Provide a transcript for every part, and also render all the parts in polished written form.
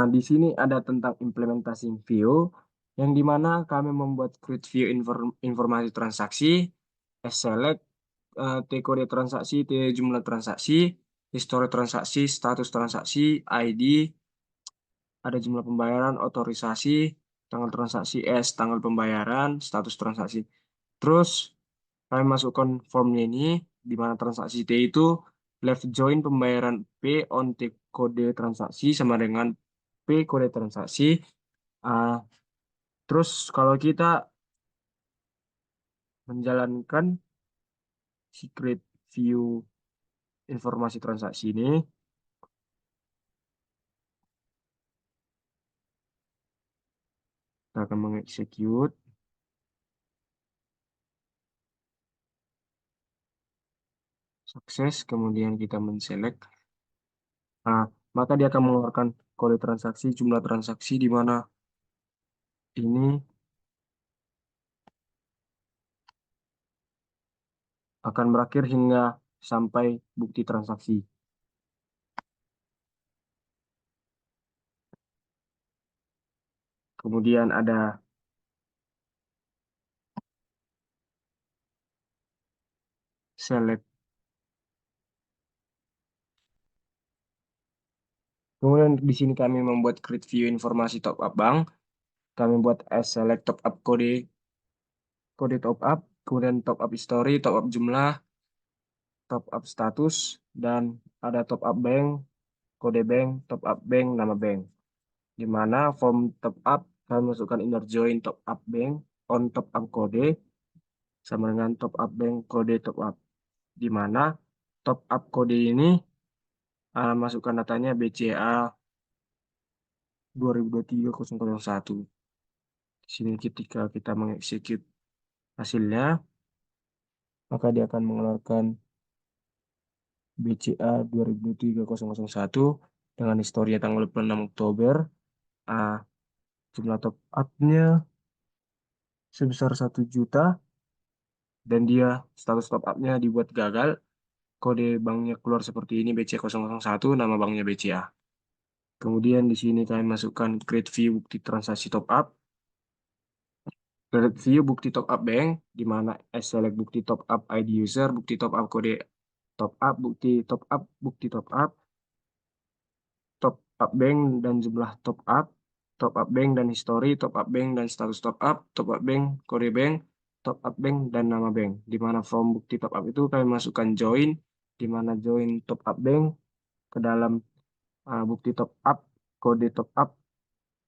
Nah, di sini ada tentang implementasi view, yang dimana kami membuat create view informasi transaksi, select, T kode transaksi, T jumlah transaksi, history transaksi, status transaksi, ID, ada jumlah pembayaran, otorisasi, tanggal transaksi S, tanggal pembayaran, status transaksi. Terus kami masukkan formnya ini, di mana transaksi T itu left join pembayaran P on T kode transaksi sama dengan P kode transaksi. Ah, terus kalau kita menjalankan secret view informasi transaksi ini, kita akan mengeksekut sukses, kemudian kita menselect. Nah, maka dia akan mengeluarkan kode transaksi, jumlah transaksi di mana ini akan berakhir hingga sampai bukti transaksi. Kemudian ada select. Kemudian di sini kami membuat create view informasi top up bank. Kami buat as select top up kode top up, kemudian top up history, top up jumlah, top up status, dan ada top up bank, kode bank, top up bank, nama bank. Di mana form top up kami masukkan inner join top up bank on top up kode sama dengan top up bank kode top up. Di mana top up kode ini masukkan datanya BCA 2023-001. Di sini ketika kita mengeksekut hasilnya, maka dia akan mengeluarkan BCA 2023-001 dengan historia tanggal 26 Oktober. Ah, jumlah top up-nya sebesar 1 juta dan dia status top up-nya dibuat gagal. Kode banknya keluar seperti ini, BCA 001, nama banknya BCA. Kemudian di sini kami masukkan create view bukti transaksi top up. Create view bukti top up bank, di mana select bukti top up ID user, bukti top up kode top up, bukti top up bank dan jumlah top up bank dan history, top up bank dan status top up bank, kode bank, top up bank dan nama bank. Di mana from bukti top up itu kami masukkan join, di mana join top up bank ke dalam bukti top up, kode top up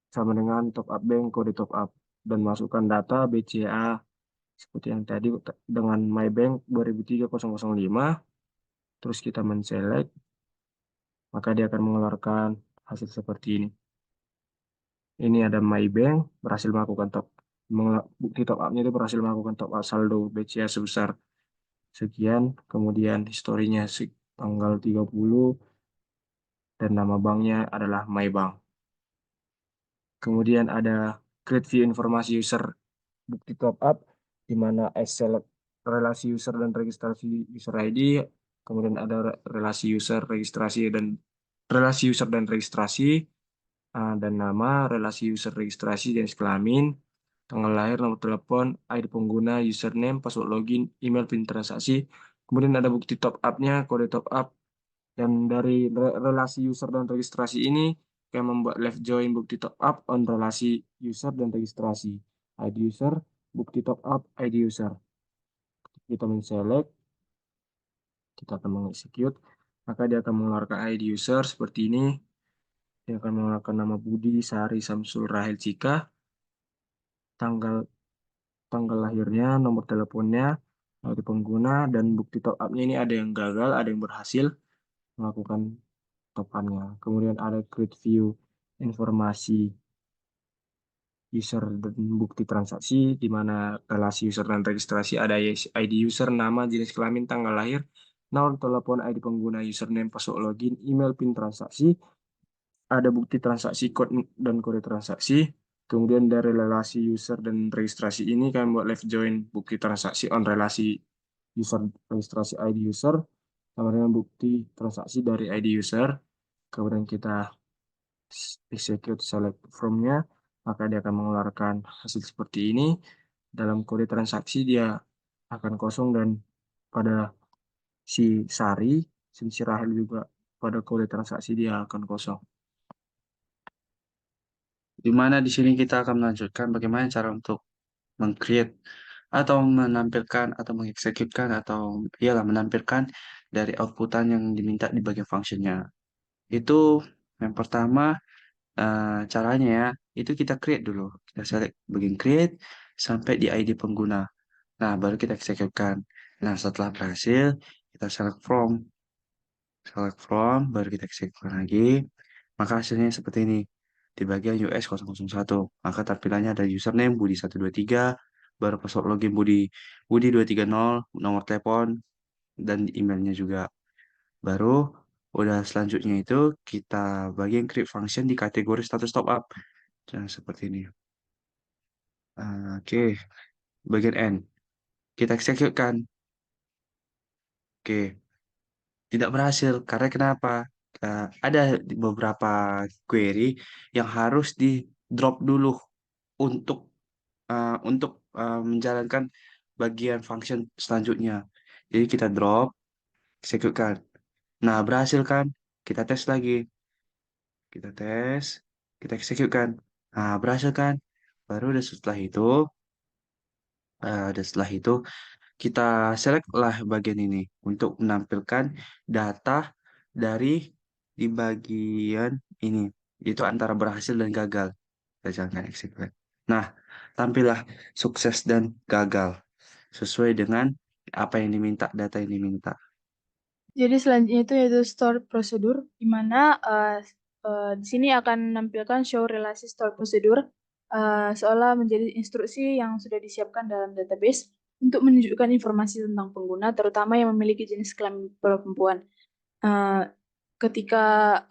sama dengan top up bank, kode top up, dan masukkan data BCA seperti yang tadi dengan MyBank 2003-005. Terus kita men-select, maka dia akan mengeluarkan hasil seperti ini. Ini ada MyBank berhasil melakukan bukti top up-nya itu berhasil melakukan top up saldo BCA sebesar sekian, kemudian historinya tanggal 30 dan nama banknya adalah MyBank. Kemudian ada create view informasi user bukti top up, di mana select relasi user dan registrasi user ID, kemudian ada relasi user dan registrasi, dan nama, relasi user registrasi, jenis kelamin, tanggal lahir, nomor telepon, ID pengguna, username, password login, email, PIN transaksi. Kemudian ada bukti top up-nya, kode top up, dan dari relasi user dan registrasi ini kita membuat left join bukti top up on relasi user dan registrasi. ID user, bukti top up, ID user. Kita men-select, kita akan mengexecute, maka dia akan mengeluarkan ID user seperti ini. Dia akan mengeluarkan nama Budi Sari Samsul Rahel Cika, tanggal tanggal lahirnya, nomor teleponnya, ID pengguna, dan bukti top up-nya ini ada yang gagal, ada yang berhasil melakukan top up-nya. Kemudian ada create view informasi user dan bukti transaksi, di mana relasi user dan registrasi ada ID user, nama, jenis kelamin, tanggal lahir, nomor telepon, ID pengguna, username, password login, email, PIN transaksi, ada bukti transaksi, dan kode transaksi. Kemudian dari relasi user dan registrasi ini kami buat left join bukti transaksi on relasi user registrasi ID user sama dengan bukti transaksi dari ID user. Kemudian kita execute select from-nya, maka dia akan mengeluarkan hasil seperti ini. Dalam kode transaksi dia akan kosong dan pada si Sari, si Rahel juga pada kode transaksi dia akan kosong. Di mana di sini kita akan melanjutkan bagaimana cara untuk meng-create atau menampilkan atau mengeksekutkan atau ialah menampilkan dari outputan yang diminta di bagian functionnya. Itu yang pertama caranya ya, itu kita create dulu. Kita select bagian create sampai di ID pengguna. Nah, baru kita eksekutkan. Nah, setelah berhasil, kita select from, baru kita eksekutkan lagi. Maka hasilnya seperti ini. Di bagian US001, maka tampilannya ada username Budi123, baru password login Budi230, nomor telepon, dan emailnya juga. Baru, udah selanjutnya itu kita bagian create function di kategori status top up. Nah, seperti ini. Oke, bagian end. Kita eksekutkan. Oke, tidak berhasil. Karena kenapa? Ada beberapa query yang harus di drop dulu untuk menjalankan bagian function selanjutnya. Jadi kita drop, execute-kan. Nah, berhasil kan? Kita tes lagi. Kita tes, kita execute-kan. Nah, berhasil kan? Baru udah setelah itu kita select lah bagian ini untuk menampilkan data dari di bagian ini, yaitu antara berhasil dan gagal. Kita jalankan execute. Nah, tampillah sukses dan gagal sesuai dengan apa yang diminta, data yang diminta. Jadi selanjutnya itu yaitu store prosedur, di mana di sini akan menampilkan show relasi store prosedur, seolah menjadi instruksi yang sudah disiapkan dalam database untuk menunjukkan informasi tentang pengguna, terutama yang memiliki jenis kelamin perempuan. Uh, ketika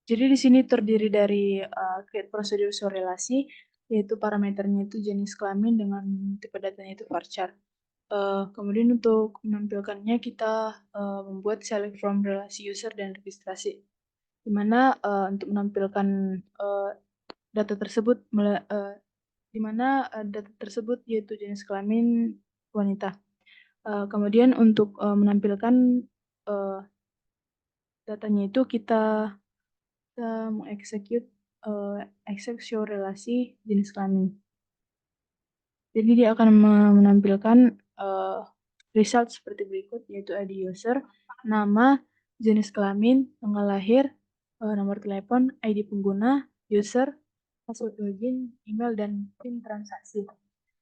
jadi di sini terdiri dari create prosedur show relasi, yaitu parameternya itu jenis kelamin dengan tipe datanya itu varchar. Kemudian untuk menampilkannya kita membuat select from relasi user dan registrasi, di mana untuk menampilkan uh, data tersebut, di mana data tersebut yaitu jenis kelamin wanita. Kemudian untuk menampilkan uh, datanya itu kita mengexecute exec show relasi jenis kelamin. Jadi dia akan menampilkan result seperti berikut, yaitu ID user, nama, jenis kelamin, tanggal lahir, nomor telepon, ID pengguna, user, password login, email, dan PIN transaksi.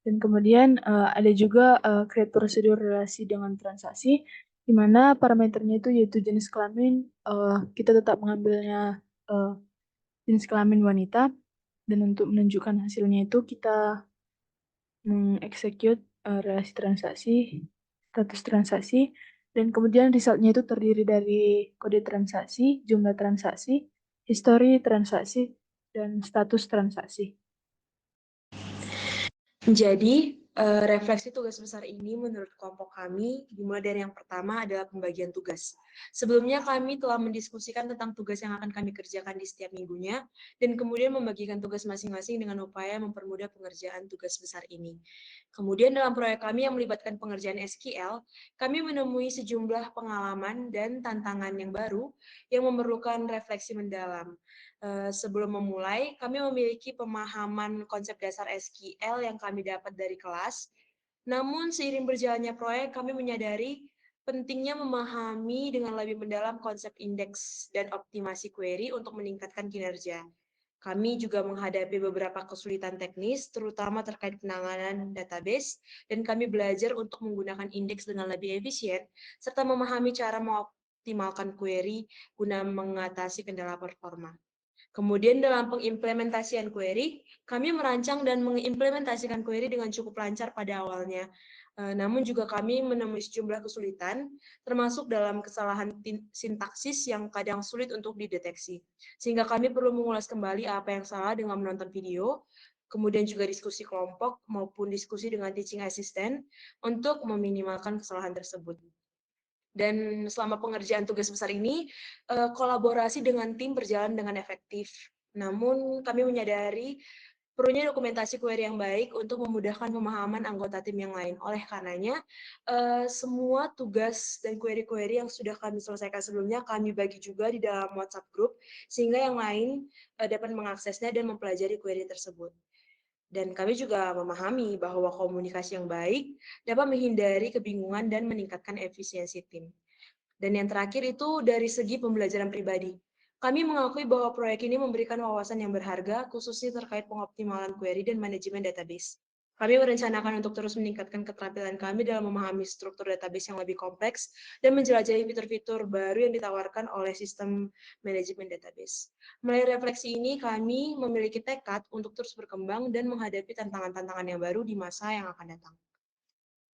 Dan kemudian ada juga create prosedur relasi dengan transaksi, di mana parameternya itu yaitu jenis kelamin, kita tetap mengambilnya jenis kelamin wanita, dan untuk menunjukkan hasilnya itu kita mengeksekut relasi transaksi, status transaksi, dan kemudian resultnya itu terdiri dari kode transaksi, jumlah transaksi, histori transaksi, dan status transaksi. Jadi, refleksi tugas besar ini menurut kelompok kami dimulai dari yang pertama adalah pembagian tugas. Sebelumnya kami telah mendiskusikan tentang tugas yang akan kami kerjakan di setiap minggunya, dan kemudian membagikan tugas masing-masing dengan upaya mempermudah pengerjaan tugas besar ini. Kemudian dalam proyek kami yang melibatkan pengerjaan SQL, kami menemui sejumlah pengalaman dan tantangan yang baru yang memerlukan refleksi mendalam. Sebelum memulai, kami memiliki pemahaman konsep dasar SQL yang kami dapat dari kelas. Namun, seiring berjalannya proyek, kami menyadari pentingnya memahami dengan lebih mendalam konsep indeks dan optimasi query untuk meningkatkan kinerja. Kami juga menghadapi beberapa kesulitan teknis, terutama terkait penanganan database, dan kami belajar untuk menggunakan indeks dengan lebih efisien, serta memahami cara mengoptimalkan query guna mengatasi kendala performa. Kemudian dalam pengimplementasian query, kami merancang dan mengimplementasikan query dengan cukup lancar pada awalnya. Namun juga kami menemui sejumlah kesulitan, termasuk dalam kesalahan sintaksis yang kadang sulit untuk dideteksi. Sehingga kami perlu mengulas kembali apa yang salah dengan menonton video, kemudian juga diskusi kelompok maupun diskusi dengan teaching assistant untuk meminimalkan kesalahan tersebut. Dan selama pengerjaan tugas besar ini, kolaborasi dengan tim berjalan dengan efektif. Namun kami menyadari perlunya dokumentasi query yang baik untuk memudahkan pemahaman anggota tim yang lain. Oleh karenanya, semua tugas dan query-query yang sudah kami selesaikan sebelumnya kami bagi juga di dalam WhatsApp group, sehingga yang lain dapat mengaksesnya dan mempelajari query tersebut. Dan kami juga memahami bahwa komunikasi yang baik dapat menghindari kebingungan dan meningkatkan efisiensi tim. Dan yang terakhir itu dari segi pembelajaran pribadi. Kami mengakui bahwa proyek ini memberikan wawasan yang berharga, khususnya terkait pengoptimalan query dan manajemen database. Kami merencanakan untuk terus meningkatkan keterampilan kami dalam memahami struktur database yang lebih kompleks dan menjelajahi fitur-fitur baru yang ditawarkan oleh sistem manajemen database. Melalui refleksi ini, kami memiliki tekad untuk terus berkembang dan menghadapi tantangan-tantangan yang baru di masa yang akan datang.